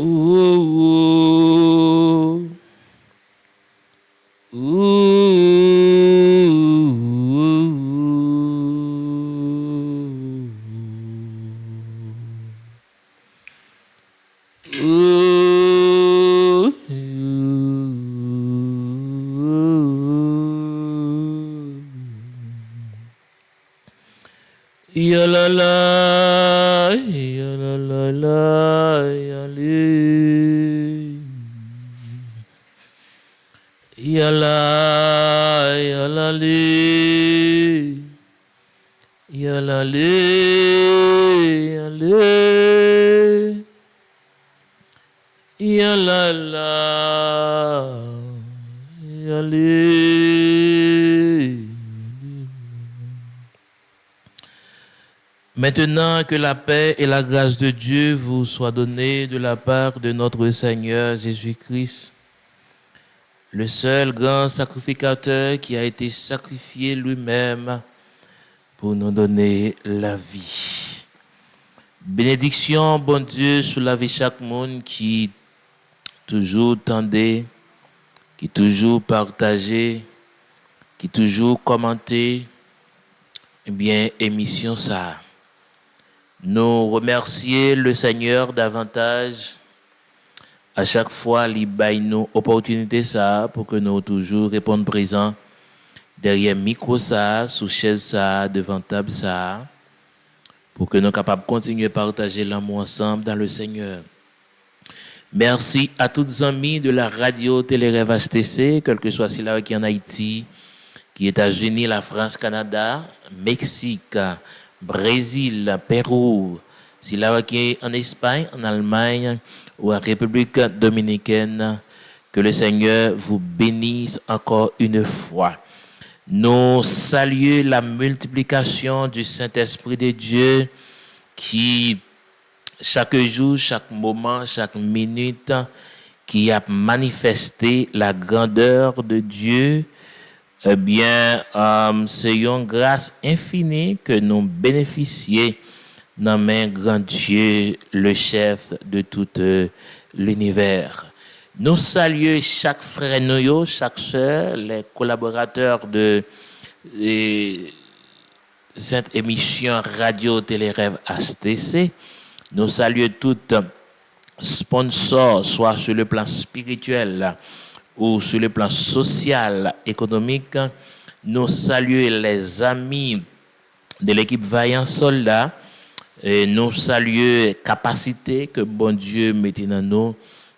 Ooh, ooh, ya la la, ya la la la, ya li. Yala, yala li, yala li, yale, yala la, yale. Maintenant que la paix et la grâce de Dieu vous soient données de la part de notre Seigneur Jésus-Christ, le seul grand sacrificateur qui a été sacrifié lui-même pour nous donner la vie. Bénédiction, bon Dieu, sur la vie de chaque monde qui toujours tendait, qui toujours partageait, qui toujours commentait, eh bien, émission ça. Nous remercier le Seigneur davantage. À chaque fois, il baille nous opportunité ça pour que nous toujours répondre présent derrière micro ça, sous chaise ça, devant table ça, pour que nous soyons capables de continuer à partager l'amour ensemble dans le Seigneur. Merci à tous les amis de la radio Télérêve HTC, quel que soit si là qui en Haïti, qui est États-Unis, la France, Canada, Mexique, Brésil, Pérou, si là qui est en Espagne, en Allemagne ou en République dominicaine, que le Seigneur vous bénisse encore une fois. Nous saluons la multiplication du Saint-Esprit de Dieu qui, chaque jour, chaque moment, chaque minute, qui a manifesté la grandeur de Dieu. Eh bien, c'est une grâce infinie que nous bénéficions dans main grand Dieu, le chef de tout l'univers. Nous saluons chaque frère, chaque sœur, les collaborateurs de cette émission Radio Télérêve HTC. Nous saluons tous sponsors, soit sur le plan spirituel ou sur le plan social, économique. Nous saluons les amis de l'équipe Vaillant Soldat. Et nous saluons capacité que bon Dieu mette dans nous.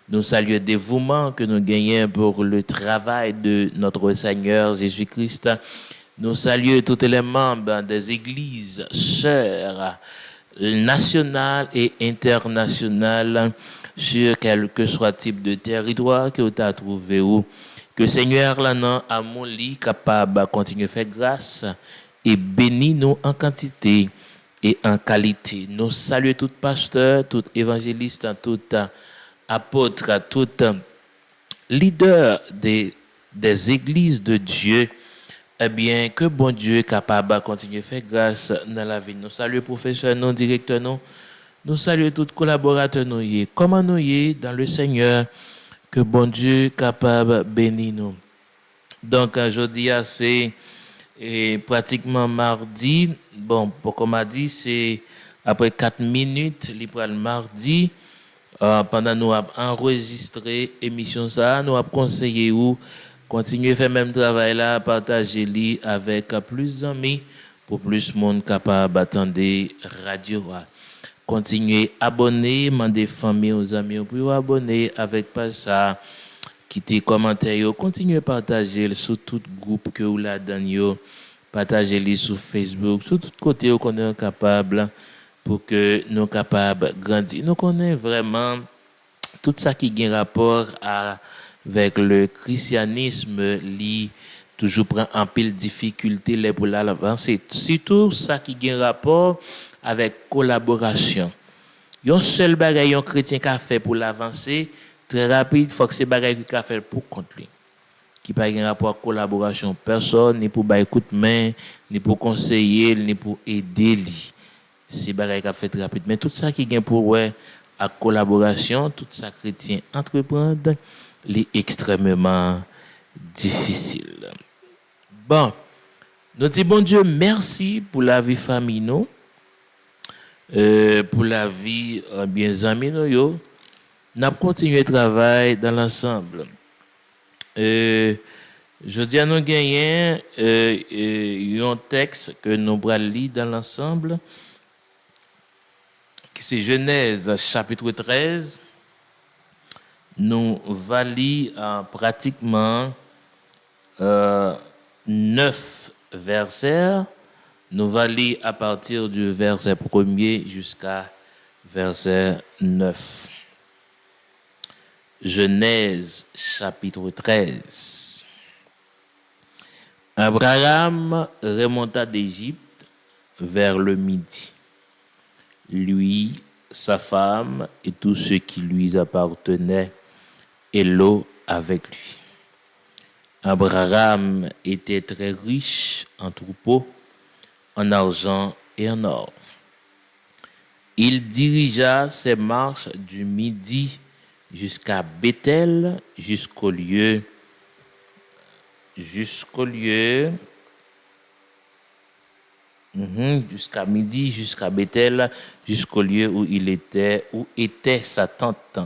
Nous saluons le dévouement que nous gagnons pour le travail de notre Seigneur Jésus-Christ. Nous saluons tous les membres des églises, sœurs, nationales et internationales, sur quel que soit type de territoire que vous avez trouvé. Que le Seigneur, là, non, à mon lit, capable de continuer à faire grâce et bénir nous en quantité et en qualité. Nous saluons tout pasteur, tout évangéliste, tout apôtre, tout leader des églises de Dieu. Eh bien, que bon Dieu est capable de continuer à faire grâce dans la vie. Nous saluons professeurs, nous directeurs, nous saluons tous collaborateurs, comment nous y dans le Seigneur, que bon Dieu est capable de bénir nous. Donc, aujourd'hui, c'est pratiquement mardi. Bon, pour qu'on m'a dit, c'est après 4 minutes, le mardi. Pendant nous avons enregistré l'émission, nous avons conseillé ou continuer à faire le même travail là, partager avec plus d'amis pour plus de monde capable d'attendre radio. Continuez à abonner, demander famille aux amis pour vous abonner avec ça, quitter commentaires, continuez à partager sur tout groupe que vous la donné, partagez-les sur Facebook, sur tout côté qu'on est capable pour que nous capables de grandir. Nous connaissons vraiment tout ça qui a rapport avec le christianisme, li toujours prend en pile difficulté les pour l'avancer. Surtout ça qui a rapport avec collaboration. Un seul bagage un chrétien qui a fait pour l'avancer très rapide, faut que c'est bagage qui a fait pour contre lui. Qui pas un rapport à collaboration personne ni pour bailler coup de main, ni pour conseiller, ni pour aider lui. C'est bagage qui a fait très rapide, mais tout ça qui gagne pour à collaboration, tout ça chrétien entreprendre, est extrêmement difficile. Bon, nous disons bon Dieu merci pour la vie famille nous, pour la vie bien amis nous yo. N'a continué le travail dans l'ensemble. Je dis à nous gagner un texte que nous allons lire dans l'ensemble, qui c'est Genèse chapitre 13. Nous allons lire pratiquement 9 versets. Nous allons lire à partir du verset 1er jusqu'à verset 9. Genèse chapitre 13. Abraham remonta d'Égypte vers le midi. Lui, sa femme et tous ceux qui lui appartenaient, et Lot avec lui. Abraham était très riche en troupeaux, en argent et en or. Il dirigea ses marches du midi jusqu'à Bethel, jusqu'au lieu jusqu'à midi, jusqu'à Bethel, jusqu'au lieu où était sa tente,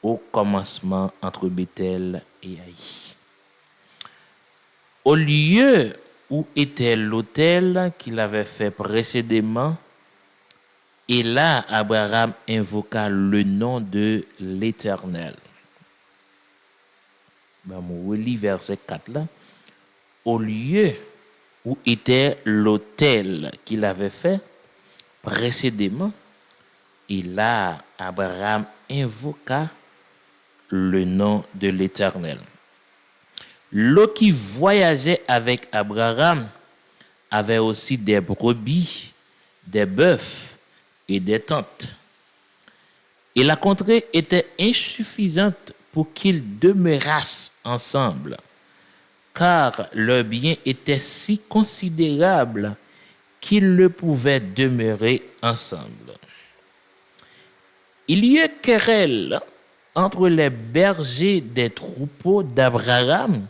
au commencement entre Bethel et Haï. Au lieu où était l'autel qu'il avait fait précédemment, et là, Abraham invoqua le nom de l'Éternel. Je relis verset 4 là. Au lieu où était l'autel qu'il avait fait précédemment, et là, Abraham invoqua le nom de l'Éternel. Lot qui voyageait avec Abraham avait aussi des brebis, des bœufs et des tentes. Et la contrée était insuffisante pour qu'ils demeurassent ensemble, car leurs biens étaient si considérables qu'ils ne pouvaient demeurer ensemble. Il y eut querelle entre les bergers des troupeaux d'Abraham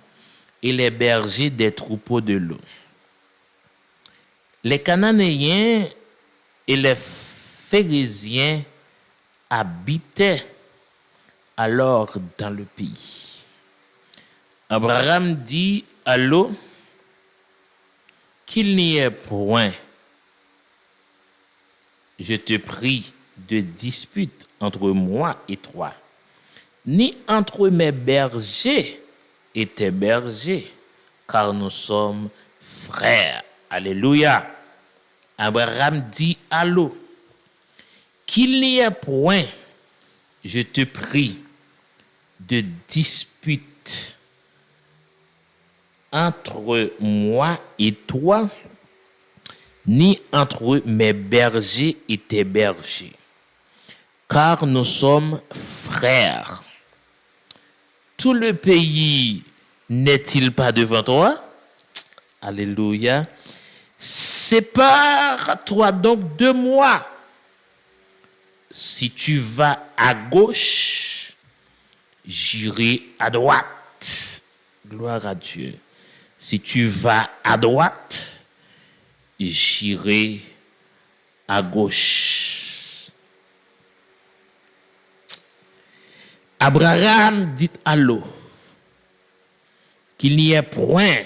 et les bergers des troupeaux de Lot. Les Cananéens et les Phérésiens habitaient alors dans le pays. Abraham dit à Lot qu'il n'y ait point, je te prie, de dispute entre moi et toi, ni entre mes bergers et tes bergers, car nous sommes frères. Alléluia. Abraham dit à Lot qu'il n'y ait point, je te prie, de dispute entre moi et toi, ni entre mes bergers et tes bergers, car nous sommes frères. Tout le pays n'est-il pas devant toi? Alléluia. Sépare-toi donc de moi. Si tu vas à gauche, j'irai à droite. Gloire à Dieu. Si tu vas à droite, j'irai à gauche. Abraham dit à Lot qu'il n'y ait point,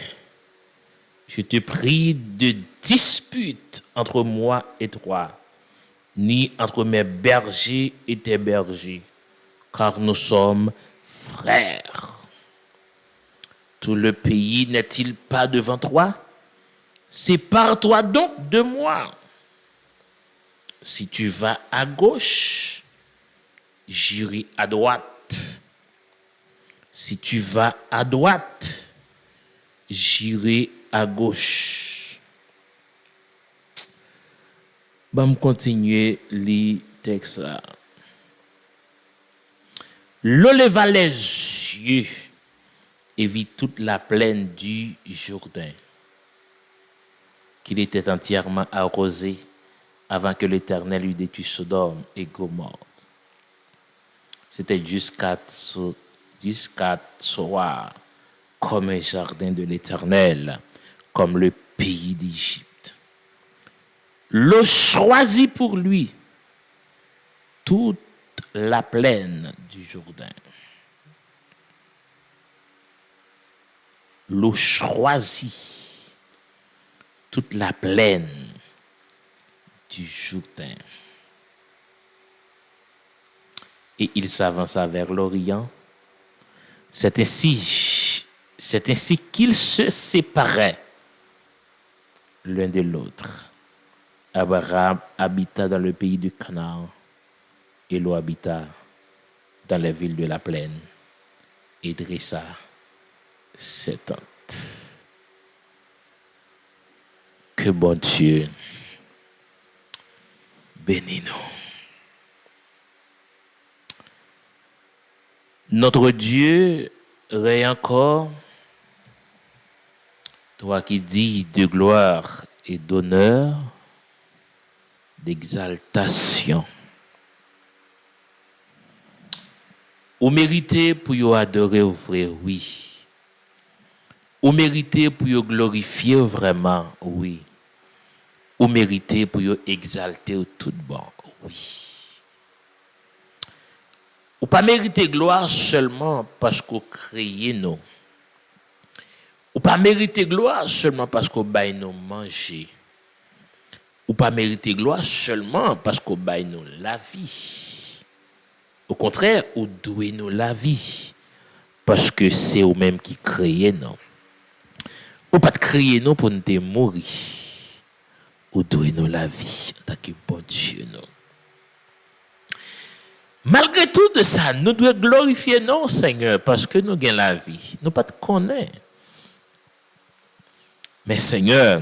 je te prie, de dispute entre moi et toi, ni entre mes bergers et tes bergers, car nous sommes frères. Tout le pays n'est-il pas devant toi? Sépare-toi donc de moi. Si tu vas à gauche, j'irai à droite. Si tu vas à droite, j'irai à gauche. Bon, continuer les textes là. L'eau leva les yeux et vit toute la plaine du Jourdain, qu'il était entièrement arrosé avant que l'Éternel eût détruit Sodome et Gomorrhe. C'était jusqu'à soi comme un jardin de l'Éternel, comme le pays d'Égypte. Le choisit pour lui toute la plaine du Jourdain. Le choisit toute la plaine du Jourdain. Et il s'avança vers l'Orient. C'est ainsi qu'ils se séparaient l'un de l'autre. Abraham habita dans le pays du Canaan et Lot habita dans les villes de la plaine et dressa ses tentes. Que bon Dieu bénis-nous. Notre Dieu règne encore, toi qui dis de gloire et d'honneur, d'exaltation. Ou mérité pour y adorer vrai, oui. Ou mérité pour y glorifier vraiment, oui. Ou mérité pour y exalter au tout bon, oui. Ou pas mériter gloire seulement parce qu'on crée nous. Ou pas mériter gloire seulement parce qu'on baille nous manger. Ou pas mériter gloire seulement parce qu'on baille nous la vie. Au contraire, ou doué nous la vie. Parce que c'est vous-même qui créez nous. Ou pas de créer nous pour nous mourir. Ou doué nous la vie en tant que bon Dieu nous. Malgré tout de ça, nous devons glorifier non, Seigneur, parce que nous gagnons la vie. Nous pas te connaissons. Mais Seigneur,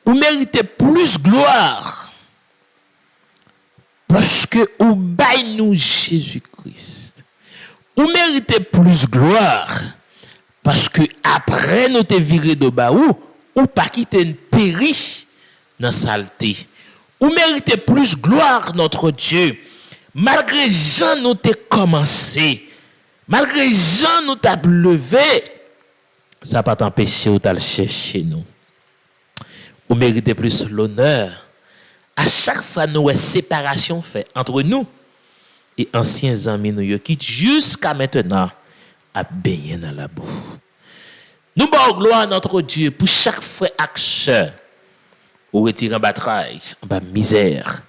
vous méritez plus gloire parce que vous baillez nous Jésus-Christ. Vous méritez plus gloire parce que après nous te viré de baou, ou pas quitter une péri dans la saleté. Vous méritez plus gloire, notre Dieu. Malgré Jean nous t'a commencé, malgré Jean nous t'a levé, ça n'a pas t'empêché ou t'a chercher nous. Vous méritez plus l'honneur. À chaque fois nous une séparation fait entre nous et anciens amis nous qui jusqu'à maintenant a baigné dans la boue. Nous bons gloire à notre Dieu pour chaque frère acteur ou retirer en bataille, en bas misère,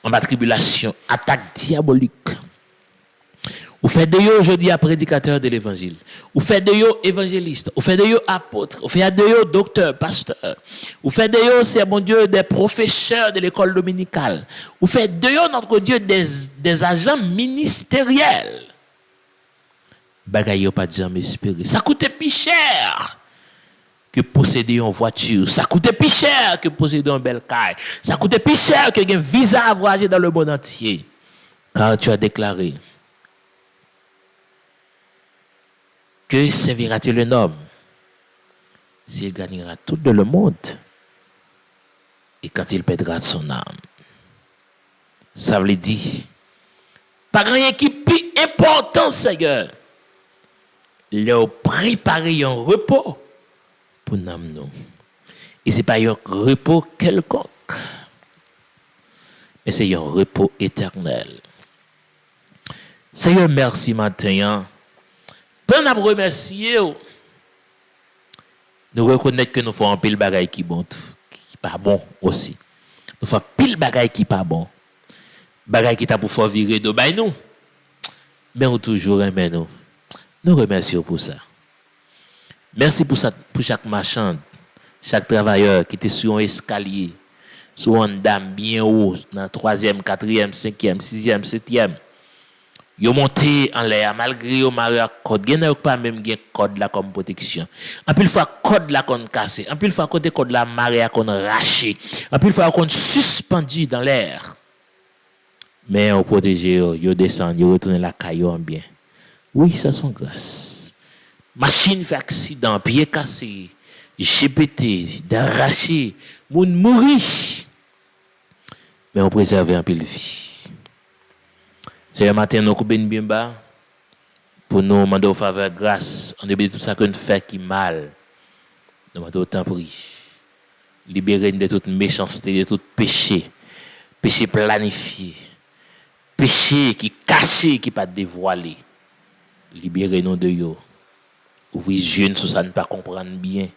en bas tribulation, attaque diabolique. Vous faites de yo aujourd'hui à prédicateur de l'évangile. Vous faites de yo évangéliste. Vous faites de yo apôtre. Vous faites de yo docteur, pasteur. Vous faites de yo, c'est mon Dieu, des professeurs de l'école dominicale. Vous faites de yo, notre Dieu, des agents ministériels. Bagay yo pas jamais espéré. Ça coûte plus cher que posséder une voiture. Ça coûte plus cher que posséder un bel caille. Ça coûte plus cher que un visa à voyager dans le monde entier. Car tu as déclaré que servira-t-il un homme s'il gagnera tout le monde et quand il perdra son âme? Ça veut dire, pas rien qui est plus important, Seigneur, leur préparer un repos pour nous. Et ce n'est pas un repos quelconque, mais c'est un repos éternel. Seigneur, merci matin. Pour nous remercier, nous reconnaître que nous faisons un pile bagaille qui bon, qui pas bon aussi. Nous faisons pile bagaille qui pas bon. Bagaille qui t'a pour faire virer de bail nous. Mais on toujours aimé nous. Nous remercions pour ça. Merci pour ça, pour chaque marchand, chaque travailleur qui était sur un escalier, sur une dame bien haut, dans le 3e, 4e, 5e, 6e, 7e. Yo monté en l'air malgré yo marié à code, gen pas même gen code là comme protection. En plus fois code là qu'on cassé, en plus fois côté code là marié qu'on raché, en plus fois qu'on suspendu dans l'air. Mais on protégé yo descend, yo retourner la caillou en bien. Oui, ça sont grâce. Machine fait accident, pied cassé, GPT, d'arraché, moun mouri. Mais on préserve un peu de vie. C'est un matin, nous coupons bien bas pour nous demander au faveur grâce en début de tout ça que nous faisons qui mal. Nous demandons autant prix. Libérer de toute méchanceté, de tout péché. Péché planifié. Péché qui caché, qui pas dévoilé. Libérez-nous de yo. Ouvrez les yeux sur ça ne pas comprendre bien.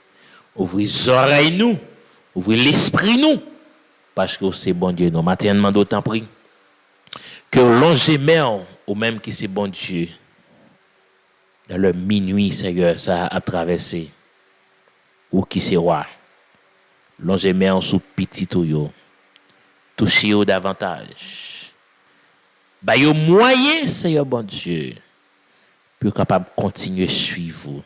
Ouvrez les oreilles nous. Ouvrez l'esprit nous. Parce que c'est bon Dieu. Nous maintenant d'autant prix. Que l'on au même qui c'est bon Dieu. Dans le minuit, Seigneur, ça a traversé. Ou qui c'est roi. L'on en sous petit yo. Touchez-vous davantage. Bah, yo moyen, Seigneur bon Dieu, pour capable continuer à suivre.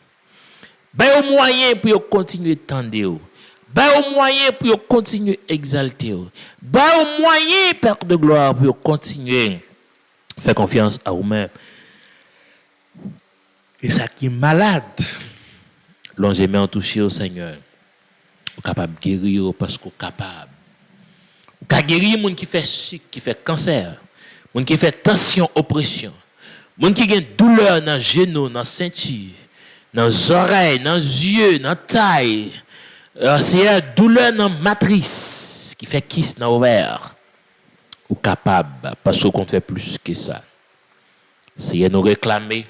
Bah, yo moyen pour continuer à tendre. Bah, yo moyen pour continuer à exalter. Bah, yo moyen, Père de gloire, pour continuer à faire confiance à vous-même. Et ça qui est malade, l'on en touché au Seigneur. Vous êtes capable de guérir parce que vous êtes capable. Vous pouvez guérir les gens qui fait sucre, qui fait cancer, les gens qui fait tension, oppression, les gens qui ont douleur dans les genoux, dans la ceinture, dans les oreilles, dans les yeux, dans la taille. C'est une douleur dans la matrice qui fait kiss dans l'ovaire. Vous êtes capable parce que vous fait plus que ça. C'est nous réclamer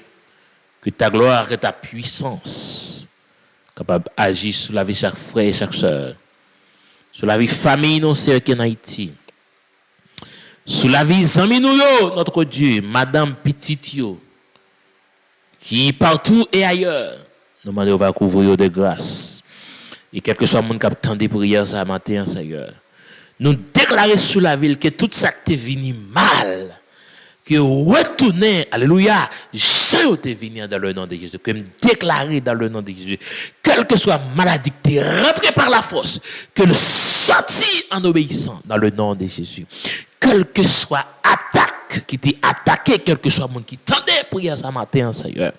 que ta gloire et ta puissance capable d'agir sur la vie de chaque frère et chaque soeur, sur la vie de famille, nous, c'est qui en Haïti, sur la vie des amis, nous, notre Dieu, Madame Petite, qui partout et ailleurs, nous demandons va couvrir de grâce. Et quel que soit le monde qui attend des prières ce matin, Seigneur, nous déclarer sur la ville que tout ça qui est venu mal, que retourner, alléluia, je te venir dans le nom de Jésus, que me déclarer dans le nom de Jésus, quelle que soit maladie qui est rentrée par la force, que le sorti en obéissant dans le nom de Jésus, quelle que soit attaque qui t'est attaqué, quel que soit le monde qui tendait prier ce matin, Seigneur,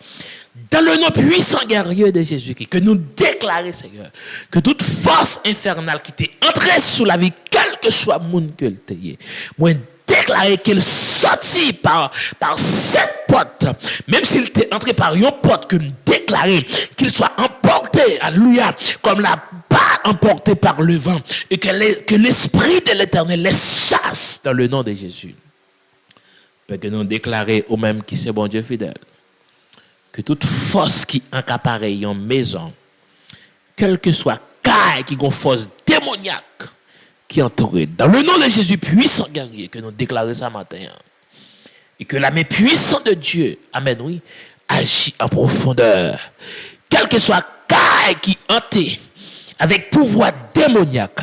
dans le nom puissant guerrier de Jésus, que nous déclarer, Seigneur, que toute force infernale qui t'est entrée sous la vie, quel que soit le monde que t'ait, moi, déclarer qu'il sortit par cette porte, même s'il était entré par une porte, que me déclarer qu'il soit emporté, alléluia, comme la balle emportée par le vent, et que l'esprit de l'Éternel les chasse dans le nom de Jésus. Pour que nous déclarer au même qui c'est bon Dieu fidèle, que toute force qui encapare une maison, quelle que soit caille qui a une force démoniaque, qui est entouré. Dans le nom de Jésus puissant guerrier que nous déclarons ça matin. Et que la main puissante de Dieu, amen, oui, agit en profondeur. Quel que soit caille qui hanté avec pouvoir démoniaque,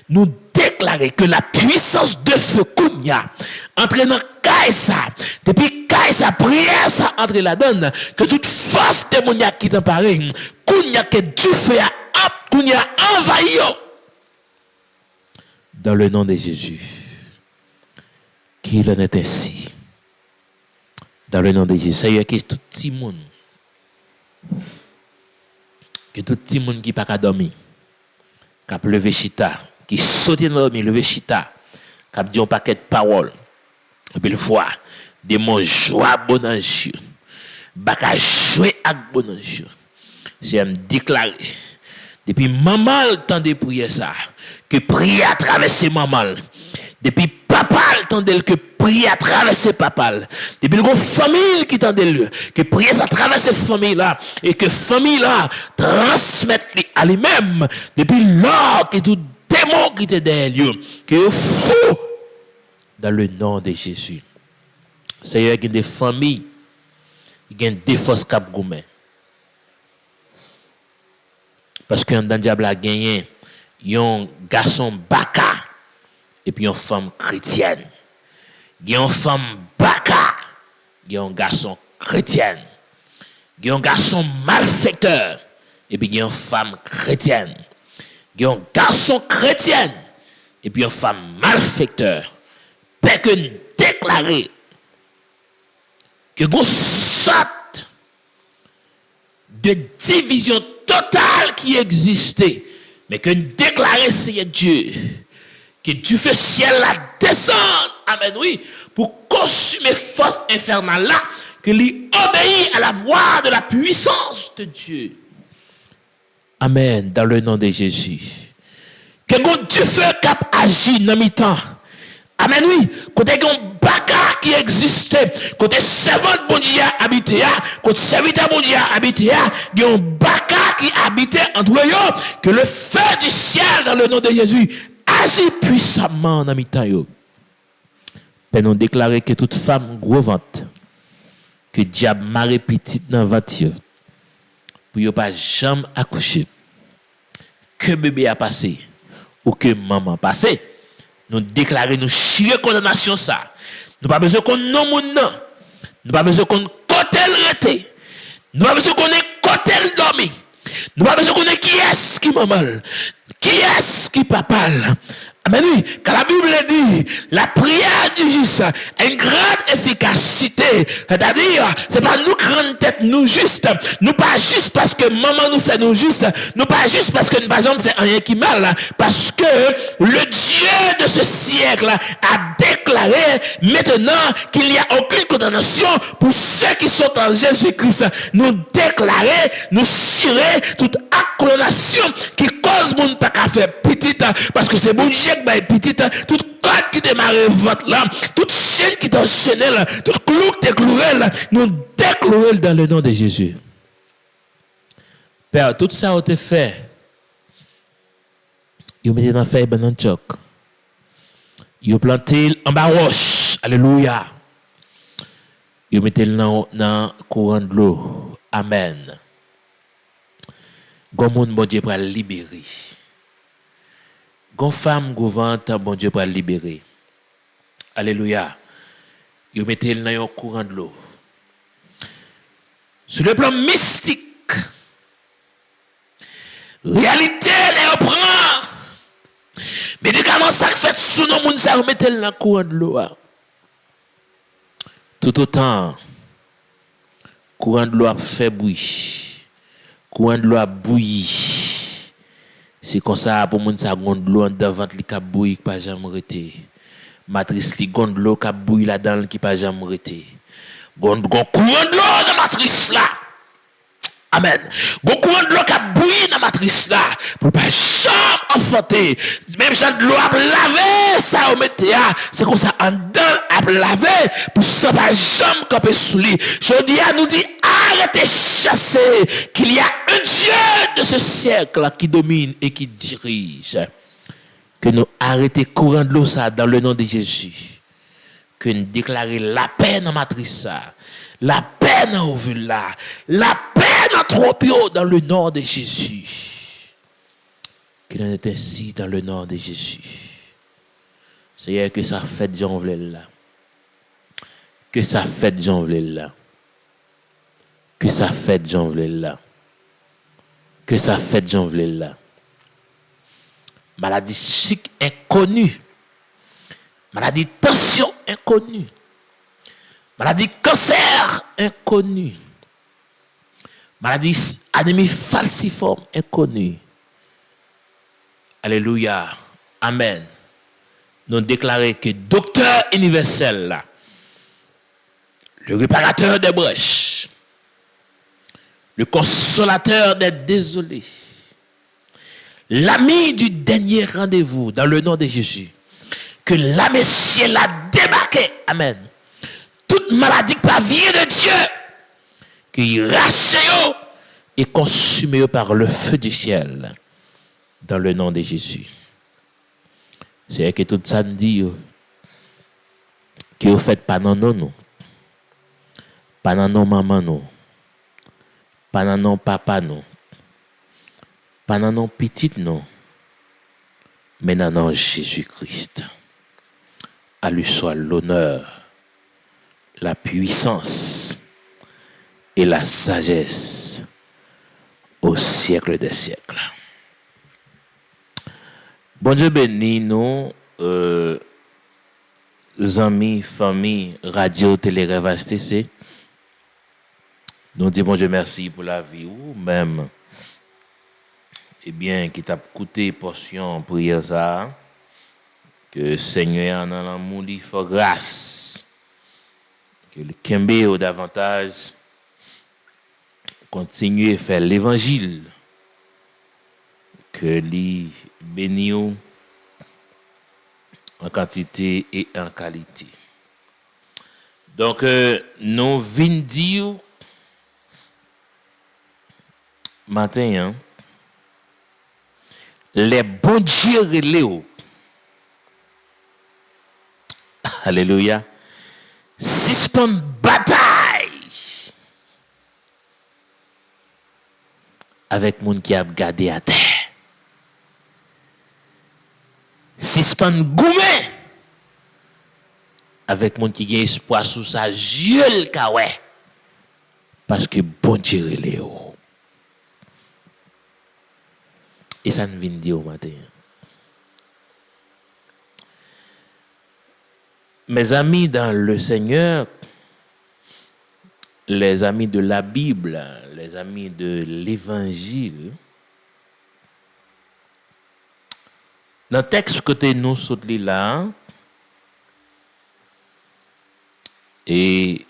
nous déclarer que la puissance de feu Kounia entraînant caille ça, depuis caille ça, prière ça entre la donne, que toute force démoniaque qui t'empare, Kounia que du feu a Kounia envahi. Dans le nom de Jésus, qu'il en est ainsi. Dans le nom de Jésus, Seigneur, que tout petit monde, qui n'a pas dormi, qui a levé chita, qui saute dans dormi, levé chita, qui a dit un paquet de paroles, et puis le voir, des mots joie bon ange, baka jouer avec bon ange. C'est me déclarer. Depuis maman le temps de prier ça, que prier à travers maman. Depuis papa le temps de que prier à travers papa. Depuis le famille qui tend de que prier à travers cette famille là et que famille là transmette à lui-même. Depuis là que tout démon qui était derrière lui, que fou dans le nom de Jésus. Seigneur, il y a des familles, il y a des forces cap gourmet. Parce qu'un diable a gagné un garçon baka et puis une femme chrétienne. Il y a une femme baka, il y a un garçon chrétienne. Il y a un garçon malfaiteur et puis il y a une femme chrétienne. Il y a un garçon chrétien et puis une femme malfaiteur. Peut que déclarer que vous sorte de division totale qui existait, mais que déclarer c'est Dieu, que Dieu fait ciel la descendre, amen, oui, pour consumé force infernale là, que lui obéit à la voix de la puissance de Dieu. Amen, dans le nom de Jésus. Que Dieu fait cap agir dans mi-temps. Amen, oui. Côté un baka qui existait, côté servant bon Dieu habité, côté serviteur bon Dieu habité, il y a un baka qui habitait entre eux, que le feu du ciel dans le nom de Jésus agit puissamment dans mi-temps. Pour nous déclarer que toute femme gros ventre, que diable marée petite dans ventre, pour ne pas jamais accoucher, que bébé a passé ou que maman a passé. Nous déclarer, nous chier condamnation ça. Nous pas besoin qu'on non moun non. Nous pas besoin qu'on côté rete. Nous pas besoin qu'on ait côté dormi. Nous pas besoin qu'on ait qui est qui maman. Qui est qui papa. Amen. Oui, quand la Bible dit, la prière du juste a une grande efficacité. C'est-à-dire, c'est pas nous grande tête, nous juste. Nous pas juste parce que maman nous fait nous juste. Nous pas juste parce que nous pas jamais fait rien qui mal. Parce que le Dieu de ce siècle a déclaré maintenant qu'il n'y a aucune condamnation pour ceux qui sont en Jésus-Christ. Nous déclarer, nous tirer toute condamnation qui cause mon pas qu'à faire petite parce que c'est bon Dieu qui petite toute corde qui démarre votre là toute chaîne qui t'enchaîne là toute clou qui t'écloué là nous déclouer dans le nom de Jésus. Père, tout ça a été fait. Vous mettez dans feuille dans choc. Vous plantez en bas roche. Alléluia. Vous mettez dans courant de l'eau. Amen. Gon moun bon Dieu pour libérer. Gon femme gon ventre bon Dieu pour libérer. Alléluia. Yo mettez dans un courant de l'eau. Sur le plan mystique, réalité les prend. Médicament ça fait sous nos moun ça mettez dans courant de l'eau. Tout autant courant de l'eau a fait bruit. Courant de l'eau a bouilli. C'est comme ça pour moun sa gon de l'eau en devant li ka bouilli qui pas jamais rete. Matrice li gon de l'eau ka bouilli là-dedans qui pas jamais rete. Gon courant de l'eau dans matrice là. Amen. Gon courant de l'eau qui a bouilli dans matrice là pour pas jamais enfanter. Même gens de l'eau a lavé ça au métier. C'est comme ça en dedans a lavé pour ça pas jamais camper sous lui. Jodi a nous dit arrêtez chasser qu'il y a un Dieu de ce siècle qui domine et qui dirige. Que nous arrêtons courant de l'eau ça dans le nom de Jésus. Que nous déclarons la paix dans matrice ça. La paix dans ovule là. La paix dans tropio dans le nom de Jésus. Qu'il en est ainsi dans le nom de Jésus. Seigneur, que ça fait janvier là. Que ça fait janvier là. Que ça fait janvier là. Que ça fait janvier là. Maladie psychique inconnue. Maladie tension inconnue. Maladie cancer inconnue. Maladie anémie falciforme inconnue. Alléluia. Amen. Nous déclarons que docteur universel là, le réparateur des brèches, le consolateur des désolés, l'ami du dernier rendez-vous dans le nom de Jésus, que la Messie l'a débarqué. Amen. Toute maladie qui pas vient de Dieu, qui rache et consume par le feu du ciel dans le nom de Jésus. C'est que tout ça dit que vous faites pas non non, pas non maman non, pas non papa non, pas non petite non, mais non Jésus-Christ. À lui soit l'honneur, la puissance et la sagesse au siècle des siècles. Bon Dieu béni nous, amis, famille, radio, télé, rêve, HTC. Nous disons bon Dieu merci pour la vie ou même, eh bien, qui t'a coûté portion prière ça, que Seigneur en l'amour lui fait grâce. que le Kembe au davantage continue à faire l'évangile, que lui bénit en quantité et en qualité. Donc, nous venons dire matin, hein, les bons dieux relais. Alléluia. Suspend bataille avec moun qui a gardé à terre. Suspend goumé avec moun qui a espoir sous sa yeux kawè. Parce que bon Dieu relais. Et ça nous vient dire au matin. Mes amis dans le Seigneur, les amis de la Bible, les amis de l'Évangile, dans le texte côté nous saute là, et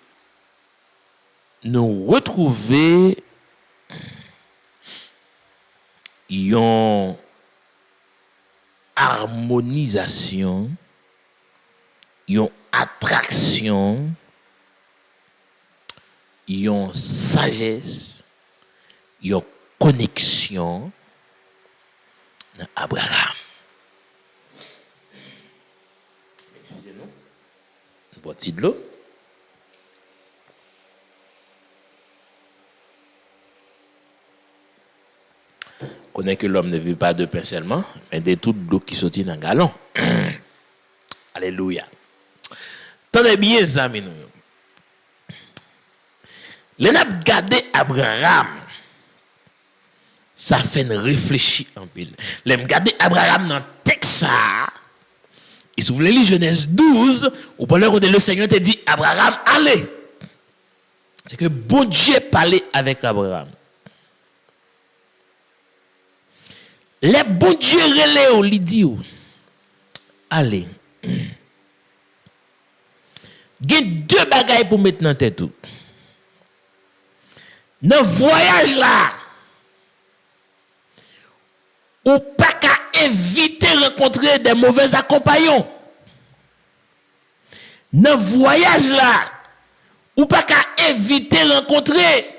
nous retrouver une harmonisation, une attraction, une sagesse, une connexion dans Abraham. Excusez-nous. Une boîte de l'eau. On connaît que l'homme ne vit pas de pain seulement, mais de toute l'eau qui sortit dans le galon. Alléluia. Tenez bien, amis. Les n'a gardé Abraham. Ça fait une réfléchir en pile. Les n'a gardé Abraham dans le texte. Et si vous voulez lire Genèse 12, ou pour l'heure où le Seigneur te dit Abraham, allez. C'est que bon Dieu parlait avec Abraham. Les bon Dieu relève, lui dit, allez. Il y a deux bagailles pour mettre dans tête. Dans le voyage là, ou pas qu'à éviter de rencontrer des mauvais accompagnants. Dans le voyage là, ou pas qu'à éviter de rencontrer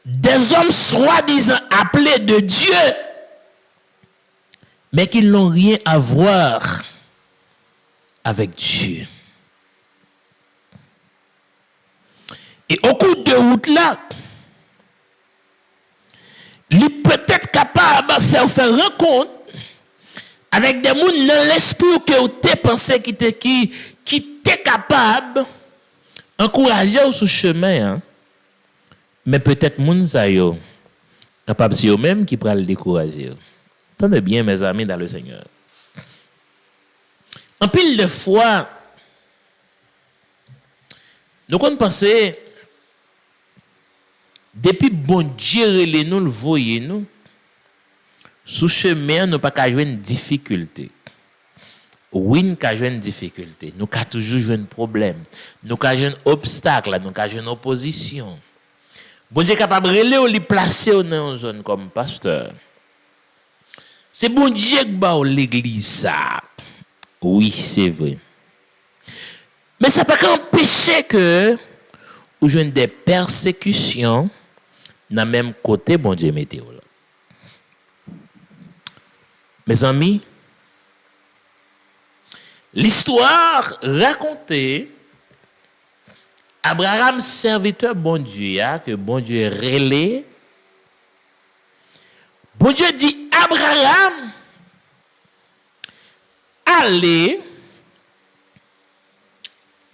des hommes soi-disant appelés de Dieu, mais qui n'ont rien à voir avec Dieu. Et au cours de route là, il peut être capable de faire rencontre avec des gens dans l'esprit que tu pensé qui t'est capable d'encourager sur le chemin. Hein? Mais peut-être moun sa yo capable si eux même qui pourra le décourager. Tenez bien mes amis dans le Seigneur. En pile de fois nous on penser depuis bon Dieu relé nous le voyer nous sous chemin nous pas qu'à jouer une difficulté. Oui, nous avons une difficulté, nous avons toujours un problème, nous avons un obstacle, nous avons une opposition. Bon Dieu est capable de les placer dans une zone comme pasteur. C'est bon Dieu qui bat l'église ça. Oui, c'est vrai. Mais ça ne peut pas empêcher que vous jouez des persécutions dans le même côté bon Dieu météo. Mes amis, l'histoire racontée Abraham, serviteur bon Dieu, que bon Dieu relais. Bon Dieu dit, Abraham, allez,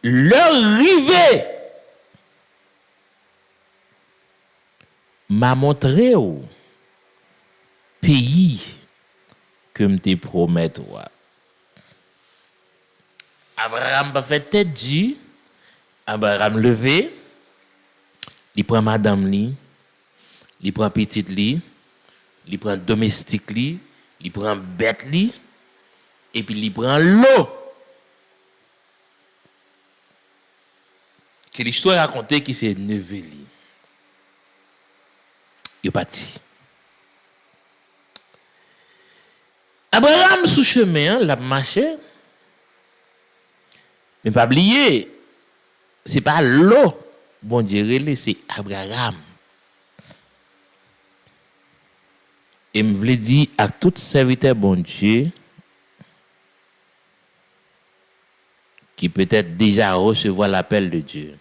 leur river, m'a montré au pays que me te promets toi. Abraham a fait tête du. Abraham levé, il prend madame li, il prend petite li, il prend domestique li, il prend bête li, et puis il prend l'eau. que l'histoire racontée qui c'est Neveli. Il est parti. Abraham sous chemin, l'a marché. Mais pas oublier, c'est pas l'eau, bon Dieu, c'est Abraham. Et me voulait dire à tout serviteur bon Dieu qui peut-être déjà recevoir l'appel de Dieu.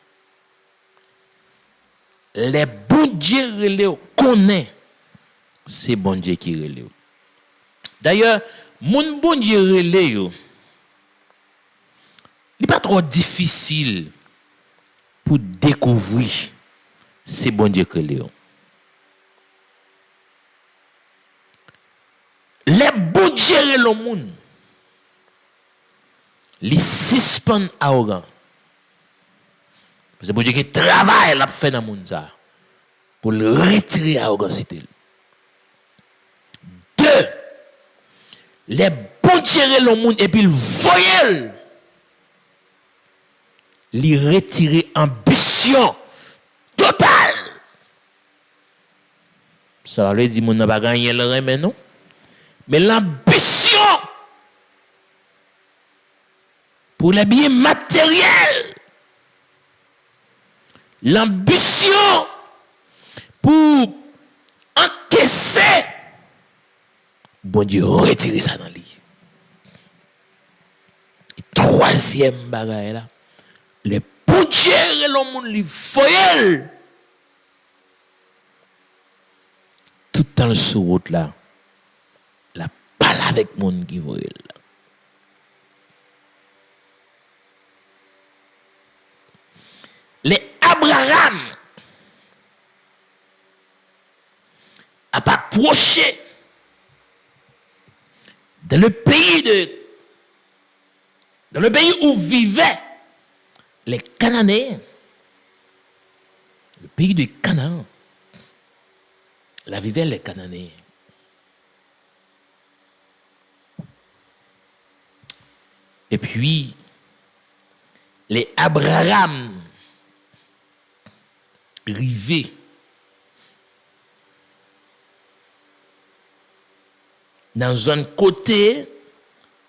Les bons dieux connaissent c'est bon Dieu qui relève. D'ailleurs, mon bon Dieu relève, il n'est pas trop difficile pour découvrir c'est bon Dieu qui relève. Les bons dieux relèvent le monde. Les suspendent arrogants. C'est bon Dieu qui travaille la fait dans le monde pour le retirer l'arrogance. Deux, les bons dieux le monde et puis le voyel. Les retirer ambition totale. Ça veut dire que mon n'a pas gagné le remède, non? Mais l'ambition pour les biens matériels, l'ambition pour encaisser, bon Dieu, retirer ça dans lui. Et troisième bagaille là, les poutières et le monde, les foyers, tout dans le sous-route là, la parle avec le monde qui voit là. Les Abraham a pas approché dans le pays où vivaient les Cananéens, le pays de Canaan, là vivaient les Cananéens. Et puis les Abraham rivé dans un côté,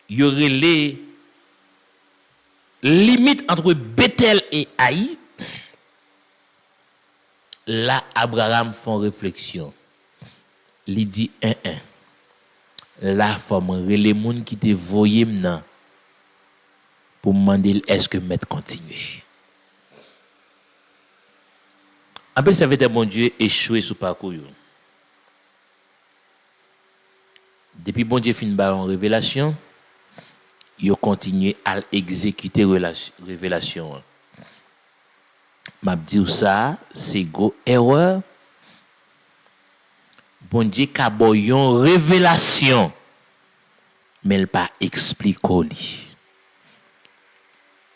il y aurait les limites entre Bethel et Haï. Là, Abraham fait réflexion. Il dit là, il faut les gens qui te voyaient maintenant pour me demander est-ce que mettre continuer. Après, ça veut dire mon Dieu échoué sous parcours. Depuis bon Dieu fin en révélation, il continue à exécuter révélation. M'a dit ça, c'est go erreur. Bon Dieu ka boyon révélation, mais il pas expliquer.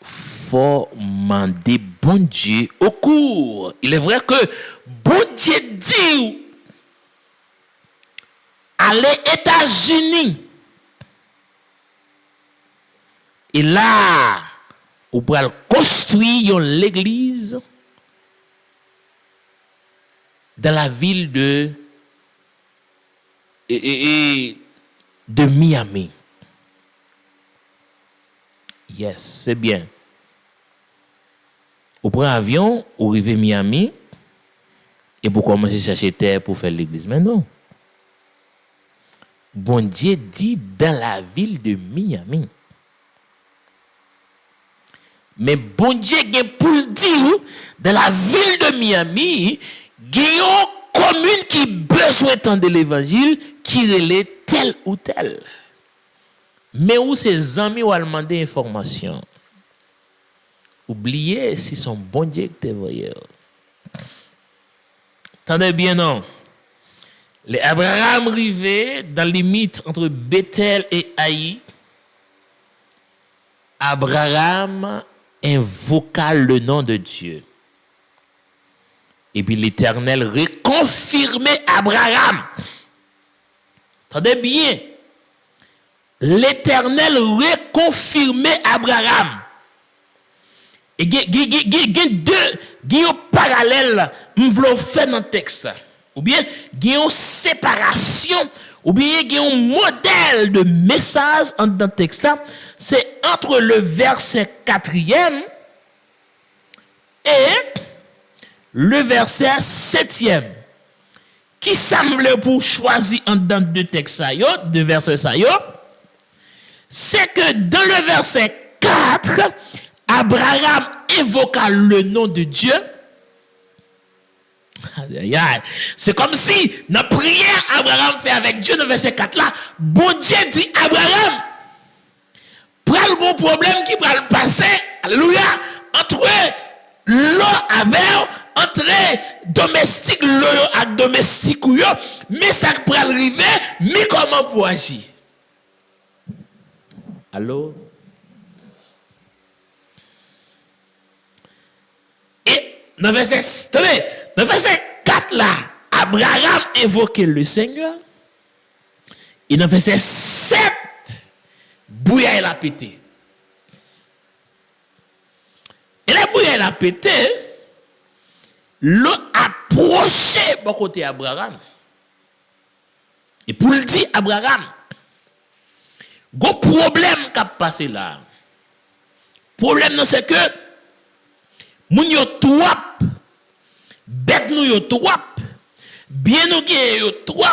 Faut demander bon Dieu au cours. Il est vrai que bon Dieu dit aller aux États-Unis. Et là, on peut construire l'église dans la ville de Miami. Yes, c'est bien. On prend un avion, on arrive à Miami, et pour commencer à chercher terre pour faire l'église. Mais non. Bon Dieu dit dans la ville de Miami. Mais bon Dieu pour dire dans la ville de Miami, il y a une commune qui a besoin de l'évangile qui relève tel ou tel. Mais où ses amis ont demandé information. Oubliez si son bon Dieu que tu voyais. Attendez bien, non? Les Abraham arrivaient dans la limite entre Bethel et Haï. Abraham invoqua le nom de Dieu. Et puis l'Éternel reconfirmait Abraham. Attendez bien. L'Éternel reconfirmait Abraham. Et il y a deux parallèles que je faire dans le texte. Ou bien, il y a une séparation, ou bien, il y a un modèle de message dans le texte. C'est entre le verset 4e et le verset 7e. Qui semble pour choisir en dans deux textes, deux versets, c'est que dans le verset 4, Abraham évoqua le nom de Dieu. C'est comme si dans la prière Abraham fait avec Dieu dans le verset 4 là, bon Dieu dit Abraham, prends le bon problème qui va le passer, alléluia, entre l'eau avec entre domestique l'eau avec domestique ou yo, mais ça peut arriver, mais comment pour agir? Allô? Et dans le verset 4 là, Abraham évoquait le Seigneur. Et dans le verset 7, bouillard il a pété. Et la bouillard il a pété, l'eau approché bon côté Abraham. Et pour le dire Abraham, gon problème qui a passé là. Problème c'est que moun yo trop bête nous yo trop bien nous gen yo trop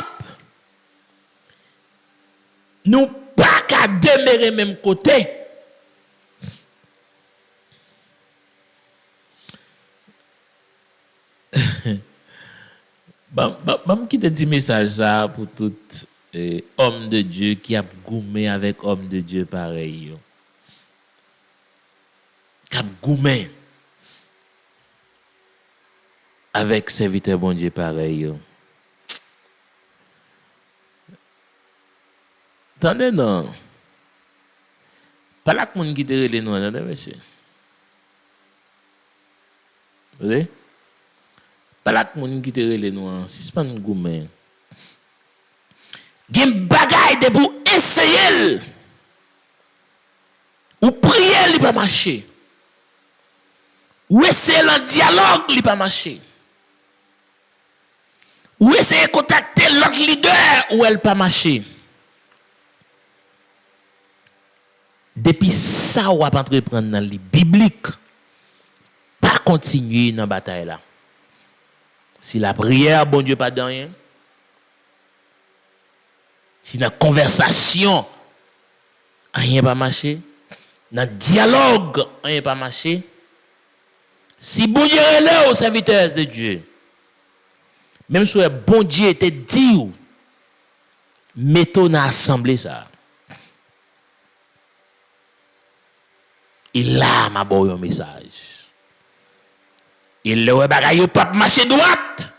nous pas qu'à demeurer même côté. Bon, qui te dit message ça pour tout homme de Dieu qui a goumé avec homme de Dieu pareil. Qui a goumé avec serviteur bon Dieu pareil. Attendez non. Pas là que moun qui te relé nous, attendez monsieur. Vous voyez? Pas là que moun qui te relé nous, si c'est pas un goumé. Gen bagay de pour essayer ou prier il pas marcher. Ou essayer le dialogue il pas marcher. Ou essayer de contacter l'autre leader ou elle pas marcher. Depuis ça, on va entreprendre dans le biblique. Pas continuer dans la bataille là. Si la prière, bon Dieu, pas de rien. Si dans la conversation, rien pas marché. Dans le dialogue, rien pas marché. Si bon Dieu est là au serviteur de Dieu, même si le bon Dieu était dit, mettons dans l'assemblée ça. Et là, m'a bon un message. Il le bagaille pas marcher droite.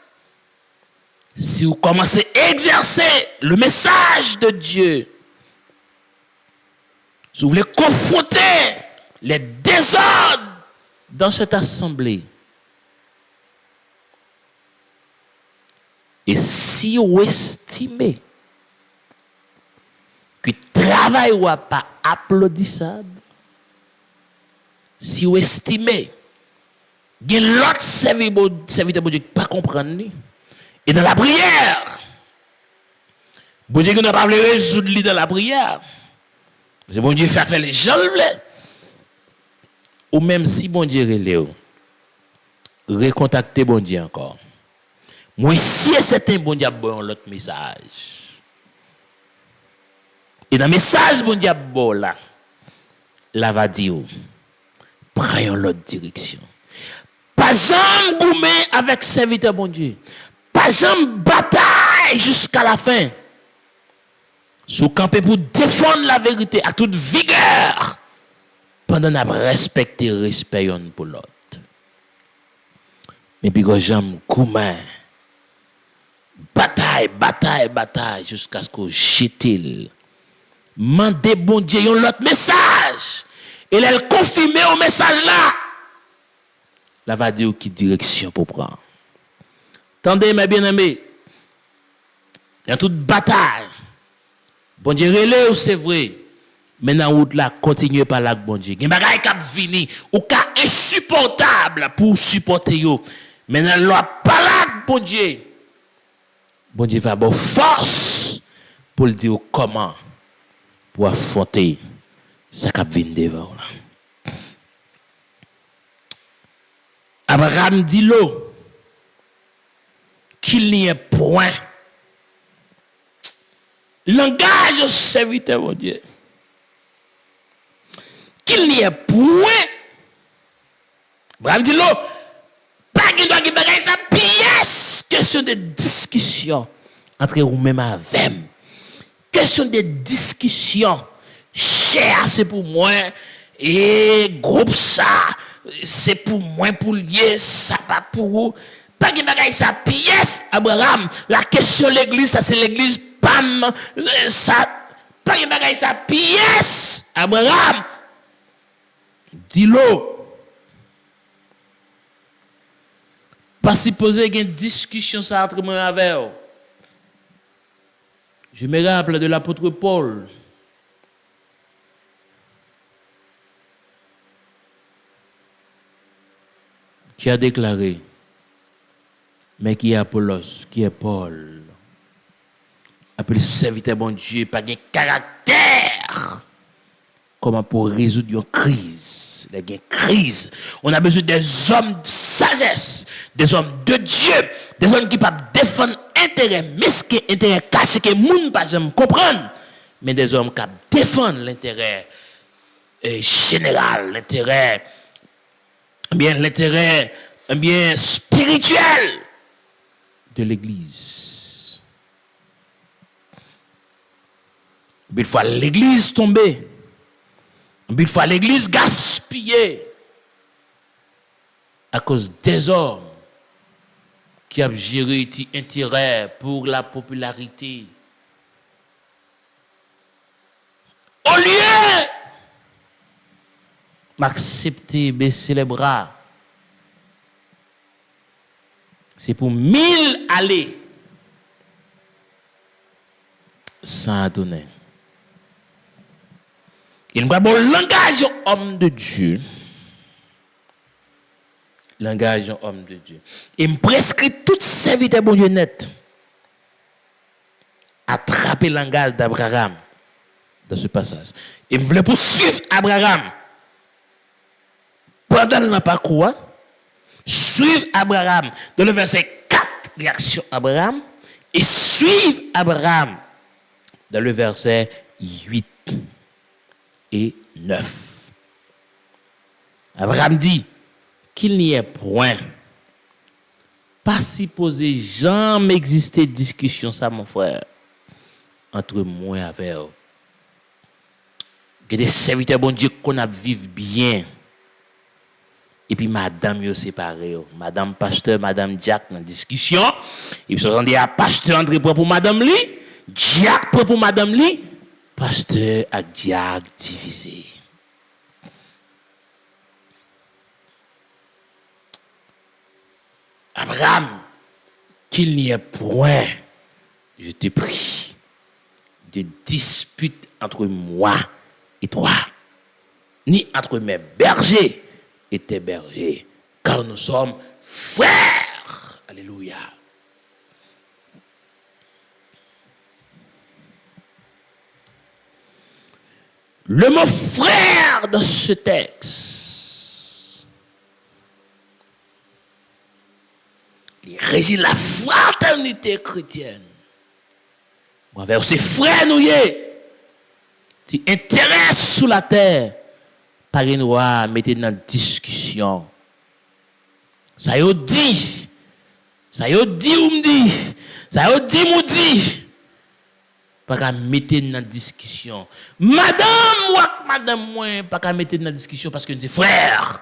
Si vous commencez à exercer le message de Dieu, si vous voulez confronter les désordres dans cette assemblée, et si vous estimez que le travail n'est pas applaudissable, si vous estimez que l'autre serviteur de Dieu pas comprendre, et dans la prière, bon Dieu n'a pas voulu résoudre dans la prière, c'est bon Dieu fait faire les gens le voulaient. Ou même si bon Dieu relève, recontacter bon Dieu encore. Moi, si c'est un bon Dieu, bon l'autre message. Et dans le message, bon Dieu, bon là, là va dire, prenons l'autre direction. Pas jamais gourmet avec serviteur bon Dieu. Pas jamais bataille jusqu'à la fin. Sous camper pour défendre la vérité à toute vigueur. Pendant qu'on respecter respect pour l'autre. Mais puis quand j'aime gourmet, bataille jusqu'à ce qu'on jette. Mandez bon Dieu l'autre message. Et elle confirme au message là. La va dire qui direction pour prendre. Tendez mes bien-aimés. Il y a toute bataille. Bon Dieu relève c'est vrai. Maintenant, route là, continuez par là, bon Dieu. Il y a des choses qui viennent, ou qui sont insupportables pour supporter yo. Maintenant, loi pas là, bon Dieu. Bon Dieu va avoir force pour le dire comment pour affronter ça qui vient devant. Abraham dit l'eau qu'il n'y ait point. Langage au serviteur, mon Dieu. Qu'il n'y ait point. Abraham dit l'eau, pas qu'il doit gagner sa pièce. Question de discussion entre vous-même avec. Question de discussion. Cher, c'est pour moi. Et groupe ça, c'est pour moi, pour lier, ça pas pour vous. Pas qu'il bagaille sa pièce, Abraham. La question de l'église, ça c'est l'église, pam, ça. Pas qu'il bagaille sa pièce, Abraham. Dis-le. Pas si poser une discussion ça entre moi et avec vous. Je me rappelle de l'apôtre Paul. Qui a déclaré, mais qui est Apollos, qui est Paul, appelé serviteur bon Dieu, pas de caractère. Comment pour résoudre une crise? Une crise. On a besoin des hommes de sagesse, des hommes de Dieu, des hommes qui peuvent défendre intérêt mesquin, intérêt caché que moun pas jamais comprendre, mais des hommes qui défendent l'intérêt général, l'intérêt spirituel de l'Église. Il faut l'Église tomber. Il faut l'Église gaspiller à cause des hommes qui ont géré cet intérêt pour la popularité. Au lieu d'accepter, baisser les bras, c'est pour 1000 aller sans donner. Il n'y a pas de langage homme de Dieu. Langage homme de Dieu. Il me prescrit tout serviteur bon Dieu net. Attraper le langage d'Abraham dans ce passage. Il me voulait poursuivre Abraham. Pendant le parcours, suivre Abraham dans le verset 4, réaction Abraham, et suivre Abraham dans le verset 8 et 9. Abraham dit qu'il n'y ait point, pas supposé jamais exister discussion, ça mon frère, entre moi et avec vous. Que des serviteurs bon Dieu qu'on a vivre bien. Et puis madame yo séparé, madame pasteur, madame Jack dans discussion, et puis on dit à pasteur André pour madame li, Jack pour madame li, pasteur et Jack divisé. Abraham, qu'il n'y ait point, je te prie, de dispute entre moi et toi, ni entre mes bergers et tes bergers, car nous sommes frères. Alléluia. Le mot frère dans ce texte, il régit la fraternité chrétienne. Envers ces frères nous qui intéressent sous la terre, par une loi, mettez dans discussion. Ça y est dit, ou me dit, ça y est dit, ou dit. Pas qu'à mettre dans discussion. Madame, moi, pas qu'à mettre dans discussion parce que nous sommes frères.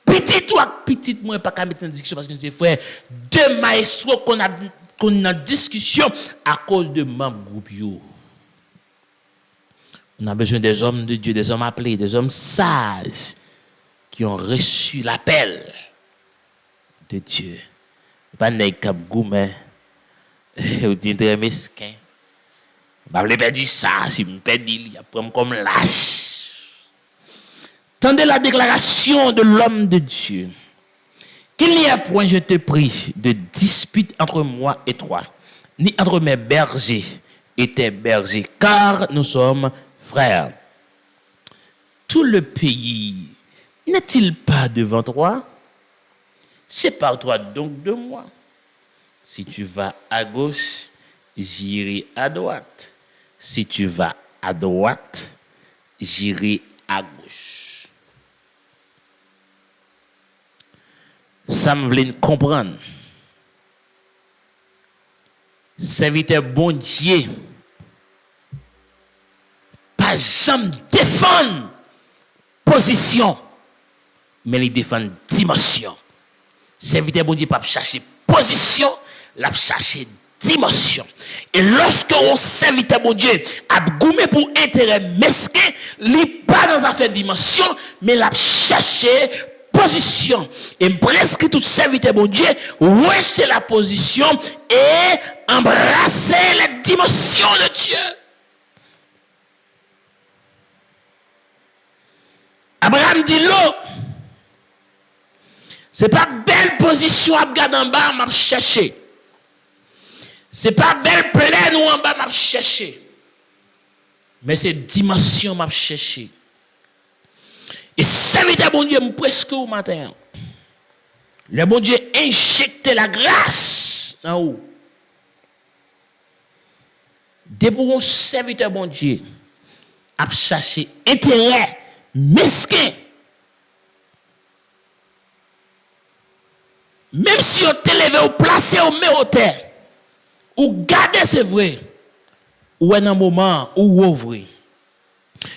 Petit toi, petite moi, pas qu'à mettre dans discussion parce que nous sommes frères. Deux maestros qu'on a en discussion à cause de membres groupe. On a besoin des hommes de Dieu, des hommes appelés, des hommes sages qui ont reçu l'appel de Dieu. Pas nèg k'ap goumè ou dit très mesquin. Bah, je perdu ça, si je perds, il prend comme lâche. Tendez la déclaration de l'homme de Dieu. Qu'il n'y a point, je te prie, de dispute entre moi et toi, ni entre mes bergers et tes bergers, car nous sommes frères. Tout le pays n'est-il pas devant toi? Sépare-toi donc de moi. Si tu vas à gauche, j'irai à droite. Si tu vas à droite, j'irai à gauche. Ça me voulait comprendre. Serviteur bon Dieu, pas jamais défendre position, mais il défend dimension. Serviteur bon Dieu pas chercher position, la chercher dimension. Et lorsque on serviteur bon Dieu a goumé pour intérêt mesquin, il pas dans affaire dimension, mais la chercher position. Et presque tout serviteur bon Dieu rejeter la position et embrasser la dimension de Dieu. Abraham dit l'eau. C'est pas belle position à regarder en bas, m'a chercher. C'est pas belle plaine ou en bas m'a chercher. Mais c'est dimension m'a chercher. Et serviteur bon Dieu presque au matin. Le bon Dieu injecte la grâce en haut. Dès pour un serviteur bon Dieu a cherché intérêt mesquin. Même si on te levé ou placé au met au terre, ou garder c'est vrai, ou un moment ou ouvrir,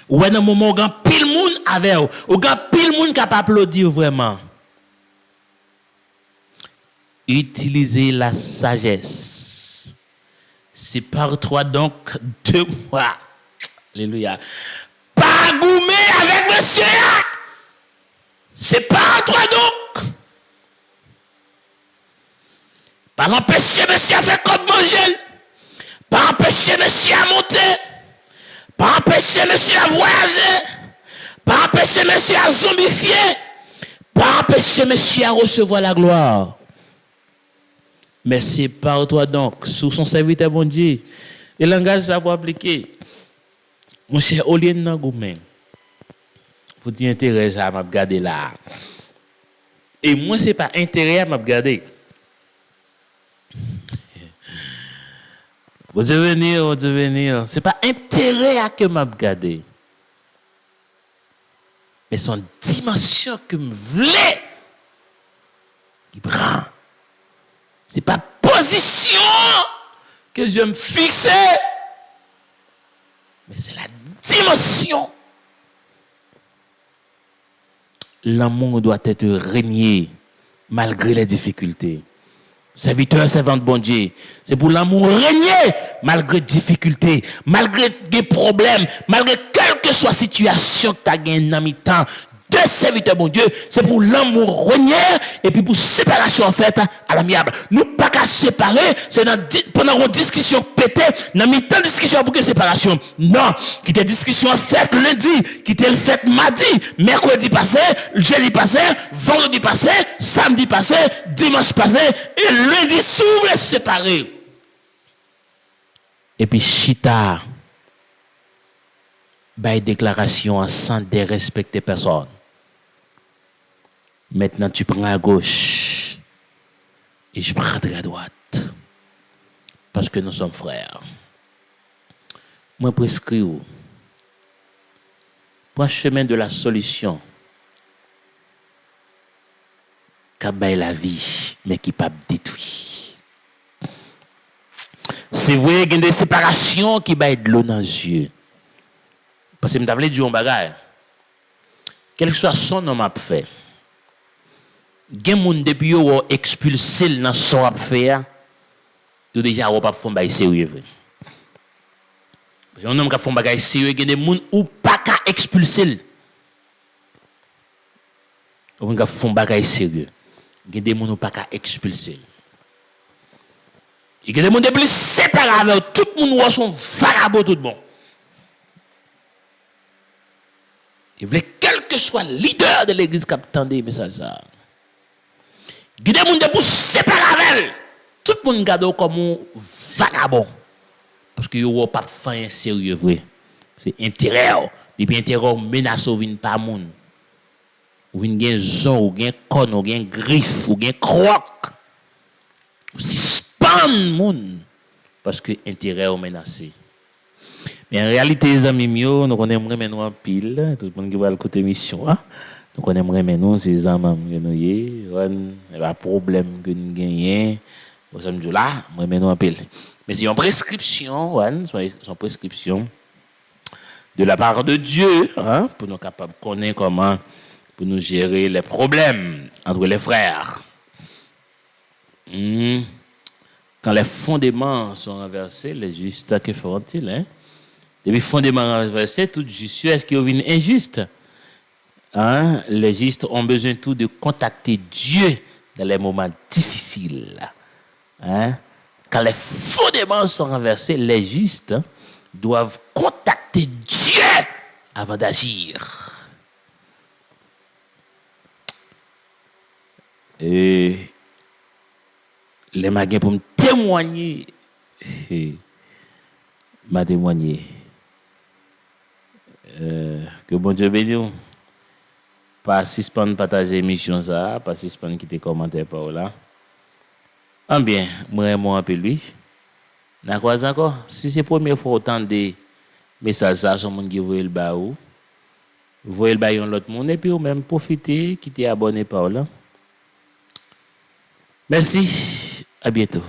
ou un moment où il y a pile monde avec ou il y a pile monde qui a pas applaudir vraiment. Utilisez la sagesse. Sépare-toi donc de moi. Alléluia. Pas goumer avec monsieur. Sépare-toi donc. Pas empêcher monsieur à faire comme manger. Pas empêcher monsieur à monter. Pas empêcher monsieur à voyager. Pas empêcher monsieur à zombifier. Pas empêcher monsieur à recevoir la gloire. Mais sépare-toi donc sous son serviteur bon Dieu. Et le langage ça pour appliquer. Mon cher, au lieu de nous goumen, vous dire intérêt à m'a regarder là. Et moi c'est pas intérêt à m'a regarder. Vous devez venir. C'est pas intérêt à que m'a regarder. Mais son dimension que me voulait. Il prend. C'est pas position que je me fixais. Mais c'est la dimension. L'amour doit être régné malgré les difficultés. Serviteur, servante bon Dieu, c'est pour l'amour régner malgré les difficultés, malgré des problèmes, malgré quelle que soit la situation que tu as gagné dans mi-temps. De serviteurs bon Dieu, c'est pour l'amour régner et puis pour séparation en fait à l'amiable. Nous pas qu'à séparer, c'est pendant une discussion pété, dans mi-temps discussion pour que séparation. Non, qui était discussion faite lundi, qui était faite mardi, mercredi passé, jeudi passé, vendredi passé, samedi passé, dimanche passé et lundi s'ouvre séparé. Et puis chita by déclaration sans dérespecter personne. Maintenant, tu prends à gauche et je prendrai à droite. Parce que nous sommes frères. Moi, prescris pour un chemin de la solution. Qui a la vie, mais qui pas détruit. C'est vrai qu'il y a des séparations qui baillent de l'eau dans les yeux. Parce que je m'avais dit un bagage. Quel que soit son nom a fait. Gen moun depuis yo expulsé dans son a fait. Yo déjà pas font bagay sérieux. Un homme qui font bagay sérieux, gen des moun ou pas ka expulser. On qui font bagay sérieux. Gen des moun ou pas ka expulser. Il y a des gens plus séparés, tout le monde sont vagabonds, tout le monde. Il voulait quel que soit le leader de l'église qui attendait des messages. Il y a des gens plus séparés, tout le monde garde comme un vagabond. Parce que vous pas faire sérieux vrai. C'est intérieur. Depuis intérieur menace ou vinn pas moun. Ou vinn gen zon, ou gen con, ou gen griffe, ou gen croc. Ou suspend moun parce que intérieur menacé. Mais en réalité les amis mio, nous connaissons nous en pile, tout le monde qui va écouter mission hein. Nous connaissons nous ces amis que nous y, pas problème que nous gagnons. Nous sommes là, nous en pile. Mais c'est une prescription, une prescription de la part de Dieu, hein, pour nous capables de connaître comment pour nous gérer les problèmes entre les frères. Quand les fondements sont renversés, les justes, que feront-ils? Hein? Depuis les fondements renversés, toute justice, est-ce qu'ils deviennent injustes? Hein? Les justes ont besoin tout de contacter Dieu dans les moments difficiles. Hein? Quand les fondements sont renversés, les justes doivent contacter Dieu avant d'agir. Et les magasins pour me témoigner, m'a témoigné. Que bon Dieu bénisse. Pas suspendre partager l'émission ça, pas suspendre quitter commentaire par là. Ah bien, moi un peu lui. N'a quoi encore? Si c'est la première fois autant de messages ça sur monde qui voit le bas ou voyez le bas l'autre monde et puis ou même profiter quitter abonné par là. Merci, à bientôt.